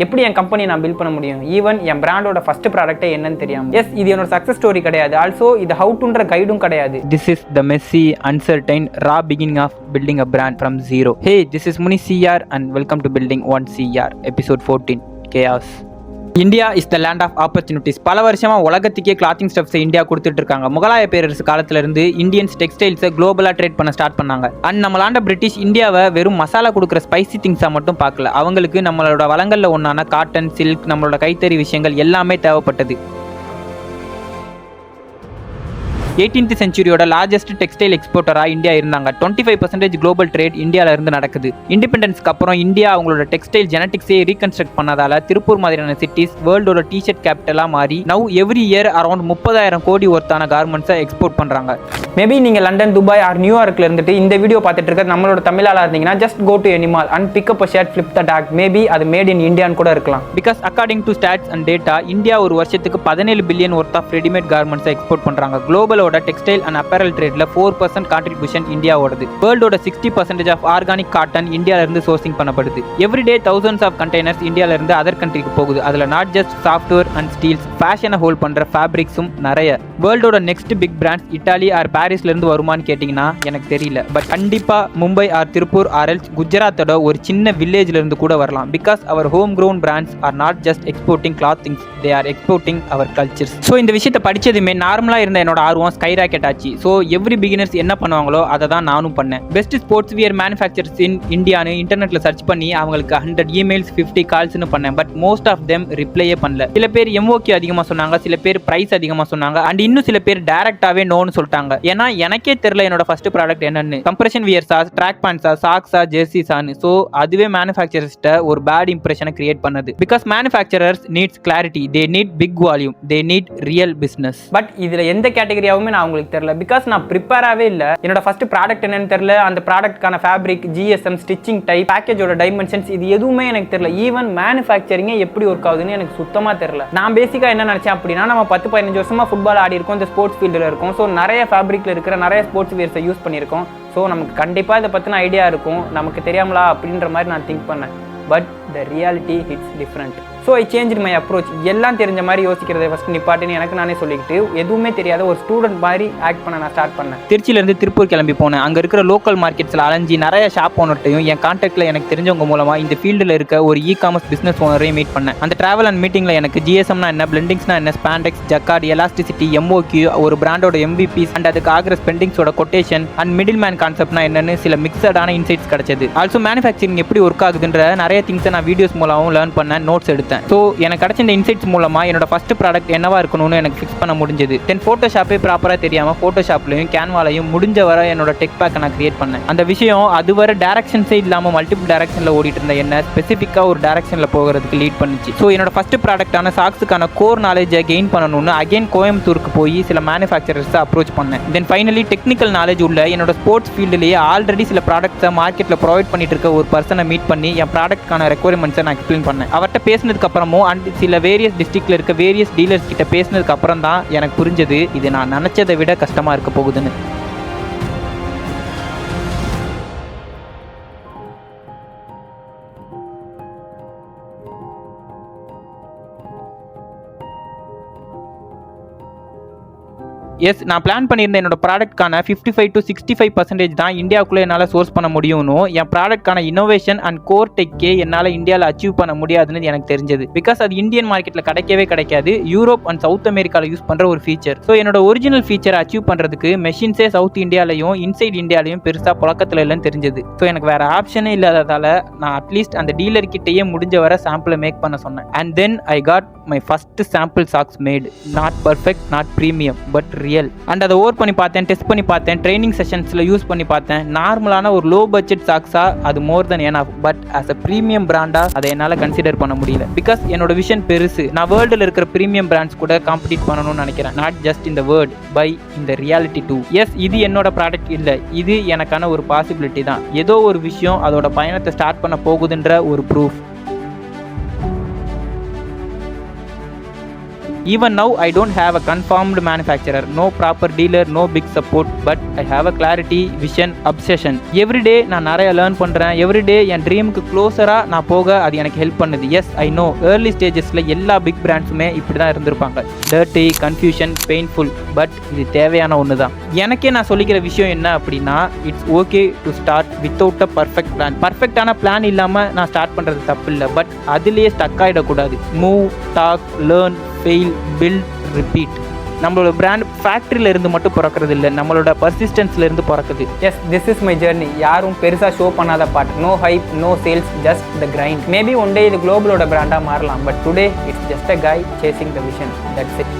எப்படி என் கம்பெனி நான் பில்ட் பண்ண முடியும், ஈவன் என் பிராண்டோட ஃபர்ஸ்ட் ப்ராடக்ட்டே என்னன்னு தெரியாம. எஸ், இது என்னோட சக்ஸஸ் ஸ்டோரி கிடையாது, ஆல்சோ இது ஹவு டுன்ற கைடும் கிடையாது. This is the messy, uncertain, raw beginning of building a brand from zero. Hey, this is Muni CR and welcome to Building One CR, episode 14, Chaos. India is the land of opportunities. பல வருஷமா உலகத்துக்கே clothing steps India கொடுத்துட்டு இருக்காங்க. முகலாய பேரரசு காலத்துல இருந்து Indians டெக்ஸ்டைல்ஸை குளோபலா trade பண்ண start பண்ணாங்க. அண்ட் நம்மளாண்ட பிரிட்டிஷ் இந்தியாவை வெறும் மசாலா கொடுக்குற ஸ்பைசி திங்ஸா மட்டும் பார்க்கல. அவங்களுக்கு நம்மளோட வளங்கள்ல ஒன்னான காட்டன், சில்க், நம்மளோட கைத்தறி விஷயங்கள் எல்லாமே தேவைப்பட்டது. 18th செஞ்சுரியோட லார்ஜஸ்ட் டெக்ஸ்டைல் எக்ஸ்போர்ட்டரா இந்தியா இருந்தாங்க. 25% குளோபல் ட்ரேட் இந்தியால இருந்து நடக்குது. இண்டிபெண்டன்ஸ்க்கு அப்புறம் இந்தியா அவங்களோட டெக்ஸ்டைல் ஜெனடிக்ஸே ரீகன்ஸ்ட்ரக்ட் பண்ணதால திருப்பூர் மாதிரியான சிட்டிஸ் வேர்ல்டோட டிஷர்ட் கேபிட்டலா மாறி நவ் எவ்ரி இயர் அரௌண்ட் 30,000 கோடி ஒர்த்தான கார்மெண்ட்ஸை எக்ஸ்போர்ட் பண்றாங்க. மேபி நீங்க லண்டன், துபாய் ஆர் நியூயார்க்ல இருந்துட்டு இந்த வீடியோ பார்த்துட்டு இருக்கிறது நம்மளோட தமிழால இருந்தீங்கன்னா just go to any mall and pick up a shirt, flip the tag. Maybe அது மேட் இன் இந்தியான்னு கூட இருக்கலாம். Because according to stats and data India ஒரு வருஷத்துக்கு 17 பில்லியன் ஒர்த் ஆஃப் ரெடிமேட் கார்மெண்ட்ஸை எக்ஸ்போர்ட் பண்றாங்க. குளோபலோட டெக்ஸ்டைல் அண்ட் அப்பரல் ட்ரேட்ல 4% கான்ட்ரிபியூஷன் இந்தியாவோடது. வேர்ல்டோட 60% ஆஃப் ஆர்கானிக் காட்டன் இந்தியால இருந்து சோர்சிங் பண்ணப்படுது. எவ்ரிடே thousands ஆஃப் கண்டெய்னர்ஸ் இந்தியால இருந்து அதர் கண்ட்ரிக்கு போகுது. அதுல not just software and steels, ஃபேஷனை ஹோல்ட் பண்ற ஃபேப்ரிக்ஸும் நிறைய. வேர்ல்டோட next big brands Italy or பாரிஸ்ல இருந்து வருமானு கேட்டீங்கன்னா எனக்கு தெரியல. பட் கண்டிப்பா Mumbai or Tiruppur or else குஜராத்தோட ஒரு சின்ன வில்லேஜ்ல இருந்து கூட வரலாம். Because our home grown brands are not just exporting clothings, they are exporting our cultures. So இந்த விஷயத்தை படிச்சதுமே நார்மலா இருந்த என்னோட ஆர்வம் ஸ்கை ராக்கெட் ஆச்சு. ஸோ எவ்ரி பிகினர்ஸ் என்ன பண்ணுவாங்களோ அதை தான் நானும் பண்ணேன். பெஸ்ட் ஸ்போர்ட்ஸ் வியர் மேனுஃபேக்சர்ஸ் இன் இந்தியான்னு இன்டர்நெட்ல சர்ச் பண்ணி அவங்களுக்கு 100 இமெயில்ஸ் 50 கால்ஸ்னு பண்ணேன். பட் மோஸ்ட் ஆஃப் தெம் ரிப்ளையே பண்ணல. சில பேர் எம்ஓகே அதிகமாக சொன்னாங்க, சில பேர் பிரைஸ் அதிகமாக சொன்னாங்க, அண்ட் இன்னும் சில பேர் டைரக்டாவே நோன்னு சொல்லிட்டாங்க. ஏன்னா எனக்கே தெரியல என்னோட ஃபர்ஸ்ட் ப்ராடக்ட் என்னன்னு. கம்ப்ரெஷன் வியர்ஸா, ட்ராக் பேண்ட்ஸா, சாக்ஸா, ஜெர்சிஸான்னு. ஸோ அதுவே மேனுஃபேக்சரர்ஸ்ட்ட ஒரு பேட் இம்ப்ரெஷனை கிரியேட் பண்ணது. Because manufacturers needs clarity, they need big volume, they need real business. But இதுல எந்த கேட்டகரியாவுமே நான் உங்களுக்கு தெரியல. பிகாஸ் நான் ப்ரிப்பேராகவே இல்லை. என்னோட ஃபர்ஸ்ட் ப்ராடக்ட் என்னன்னு தெரியல, அந்த ப்ராடக்ட்கான ஃபேப்ரிக், ஜிஎஸ்எம், ஸ்டிச்சிங் டைப், பேக்கேஜோட டைமென்ஷன்ஸ் இது எதுவுமே எனக்கு தெரியல. ஈவன் மேனுஃபேக்சரிங்கே எப்படி ஒர்க் ஆகுதுன்னு எனக்கு சுத்தமாக தெரியல. நான் பேசிக்காக என்ன நினச்சேன் அப்படின்னா, நம்ம 10-15 வருஷமா ஃபுட்பால் ஆடி இருக்கோம், இந்த ஸ்போர்ட்ஸ் ஃபீல்டில் இருக்கும். ஸோ நிறைய ஃபேப்ரிக்கில் இருக்கிற நிறைய ஸ்போர்ட்ஸ் வியர்ஸை யூஸ் பண்ணியிருக்கோம். ஸோ நமக்கு கண்டிப்பாக இதை பற்றின ஐடியா இருக்கும், நமக்கு தெரியாமலா அப்படின்ற மாதிரி நான் திங்க் பண்ணேன். But the reality hits different. So I change my approach. எல்லாம் தெரிஞ்ச மாதிரி யோசிக்கிறத ஃபஸ்ட் நிப்பாட்டின்னு எனக்கு நானே சொல்லிக்கிட்டு எதுவுமே தெரியாத ஒரு ஸ்டூடெண்ட் மாதிரி ஆக்ட் பண்ண நான் ஸ்டார்ட் பண்ணேன். திருச்சியிலேருந்து திருப்பூர் கிளம்பி போனேன். அங்கே இருக்கிற லோக்கல் மார்க்கெட்ஸில் அலைஞ்சி நிறைய ஷாப் ஓனர்ட்டையும் என் கான்டாக்டில் எனக்கு தெரிஞ்சவங்க மூலமாக இந்த ஃபீல்டில் இருக்க ஒரு இ-காமர்ஸ் பிஸ்னஸ் ஓனரையும் மீட் பண்ணேன். அந்த ட்ராவல் அண்ட் மீட்டிங்கில் எனக்கு ஜிஎஸ்எம்னா என்ன, பிளெண்டிங்ஸ்னா என்ன, ஸ்பாண்டெக்ஸ், ஜக்கார்ட், எலாஸ்டிசிட்டி, எம்ஓக்யூ, ஒரு பிராண்டோட எம்பிபிஸ் அண்ட் அதுக்கு ஆகிற ஸ்பெண்டிங்ஸோட கொட்டேஷன் அண்ட் மிடில் மேன் கான்செப்ட்னா என்னன்னு சில மிக்சடான இன்சைட்ஸ் கிடைச்சது. ஆல்சோ மேனுஃபேக்சரிங் எப்படி ஒர்க் ஆகுதுன்ற நிறைய திங்ஸை நான் வீடியோஸ் மூலமாகவும் லேர்ன் பண்ணேன், நோட்ஸ் எடுத்தேன். ஸோ எனக்கு கிடைச்ச இந்த இன்சைட்ஸ் மூலமா என்னோட ஃபர்ஸ்ட் ப்ராடக்ட் என்னவா இருக்கணும்னு எனக்கு ஃபிக்ஸ் பண்ண முடிஞ்சது. தென் ஃபோட்டோஷாப்பே ப்ராப்பராக தெரியாமல் ஃபோட்டோஷாப்லையும் கேன்வாலையும் முடிஞ்ச வர என்னோட டெக் பேக்கை நான் கிரியேட் பண்ணேன். அந்த விஷயம் அதுவரை டேரக்ஷன்ஸே இல்லாமல் மல்டிபிள் டேரக்ஷனில் ஓடிட்டு இருந்த என்ன ஸ்பெசிஃபிக்காக ஒரு டேரக்ஷனில் போகிறதுக்கு லீட் பண்ணிச்சு. ஸோ என்னோட ஃபர்ஸ்ட் ப்ராடக்டான சாக்ஸுக்கான கோர் நாலேஜை கெயின் பண்ணணும்னு அகைன் கோயம்புத்தூருக்கு போய் சில மேனுஃபேக்சரர்ஸை அப்ரோச் பண்ணேன். தென் ஃபைனலி டெக்னிக்கல் நாலேஜ் உள்ள என்னோட ஸ்போர்ட்ஸ் ஃபீல்டுலேயே ஆல்ரெடி சில ப்ராடக்ட்ஸை மார்க்கெட்டில் ப்ரொவைட் பண்ணிட்டு இருக்க ஒரு பர்சனை மீட் பண்ணி என் ப்ராடக்ட்கான ரெக்வயர்மெண்ட்ஸை நான் எக்ஸ்பிளைன் பண்ணேன். அவர்கிட்ட பேசினதுக்கு அப்புறமும் அண்ட் சில வேரியஸ் டிஸ்ட்ரிக்ட்ல இருக்க வேரியஸ் டீலர்ஸ் கிட்ட பேசினதுக்கு அப்புறம் தான் எனக்கு புரிஞ்சது இது நான் நினைச்சதை விட கஷ்டமா இருக்க போகுதுன்னு. எஸ், நான் பிளான் பண்ணியிருந்த என்னோட ப்ராடக்ட்கான 55 to 65% தான் இந்தியாவுக்குள்ளே என்னால் சோர்ஸ் பண்ண முடியும்னு, என் ப்ராடக்ட்கான இன்னோவேஷன் அண்ட் கோர் டெக்கே என்னால் இந்தியாவில் அச்சீவ் பண்ண முடியாதுன்னு எனக்கு தெரிஞ்சது. பிகாஸ் அது இந்தியன் மார்க்கெட்டில் கிடைக்கவே கிடைக்காது. யூரோப் அண்ட் சவுத் அமெரிக்காவில் யூஸ் பண்ணுற ஒரு ஃபீச்சர். ஸோ என்னோட ஒரிஜினல் ஃபீச்சரை அச்சீவ் பண்ணுறதுக்கு மெஷின்ஸே சவுத் இந்தியாலையும் இன்சைட் இந்தியாலையும் பெருசாக புழக்கத்தில் இல்லைன்னு தெரிஞ்சது. ஸோ எனக்கு வேறு ஆப்ஷனே இல்லாததால் நான் அட்லீஸ்ட் அந்த டீலர் கிட்டேயே முடிஞ்ச வர சாம்பிளை மேக் பண்ண சொன்னேன். And then I got my first sample socks made. Not perfect, not premium, but real. And அதை ஓர் பண்ணி பார்த்தேன், டெஸ்ட் பண்ணி பார்த்தேன், ட்ரைனிங் செஷன்ஸில் யூஸ் பண்ணி பார்த்தேன். நார்மலான ஒரு லோ பட்ஜெட் சாக்ஸா அது more than enough. But as a premium பிராண்டா அதை என்னால் கன்சிடர் பண்ண முடியல. பிகாஸ் என்னோட விஷன் பெருசு. நான் வேர்ல்டில் இருக்கிற ப்ரீமியம் பிராண்ட்ஸ் கூட காம்படிட் பண்ணணும்னு நினைக்கிறேன். நாட் ஜஸ்ட் இந்த வேர்ட், பை இந்த ரியாலிட்டி டூ. எஸ், இது என்னோட ப்ராடக்ட் இல்லை, இது எனக்கான ஒரு பாசிபிலிட்டி தான். ஏதோ ஒரு விஷயம் அதோட பயணத்தை ஸ்டார்ட் பண்ண போகுதுன்ற ஒரு proof. Even now, I don't have a confirmed manufacturer, no proper dealer, no big support, but I have a clarity, vision, obsession. Every day நான் நிறைய லேர்ன் பண்ணுறேன். எவ்ரி டே என் ட்ரீமுக்கு க்ளோஸராக நான் போக அது எனக்கு ஹெல்ப் பண்ணுது. எஸ் ஐ நோ ஏர்லி ஸ்டேஜஸில் எல்லா big பிராண்ட்ஸுமே இப்படி தான் இருந்திருப்பாங்க. டர்ட்டி, கன்ஃபியூஷன், பெயின்ஃபுல், பட் இது தேவையான ஒன்று தான். எனக்கே நான் சொல்லிக்கிற விஷயம் என்ன அப்படின்னா, it's okay to start without a perfect plan. பர்ஃபெக்டான பிளான் இல்லாமல் நான் ஸ்டார்ட் பண்ணுறது தப்பு இல்லை, பட் அதுலேயே ஸ்டக் ஆகிடக்கூடாது. Move, talk, learn, fail, build, repeat. நம்மளோட பிராண்ட் ஃபேக்ட்ரியில இருந்து மட்டும் பிறக்கிறது இல்லை, நம்மளோட பர்சிஸ்டன்ஸ்ல இருந்து பிறக்குது. Yes, this is my journey. யாரும் பெருசாக ஷோ பண்ணாத part. No hype, no sales, just the grind. Maybe one day இது குளோபலோட பிராண்டாக மாறலாம், but today it's just a guy chasing the vision. That's it.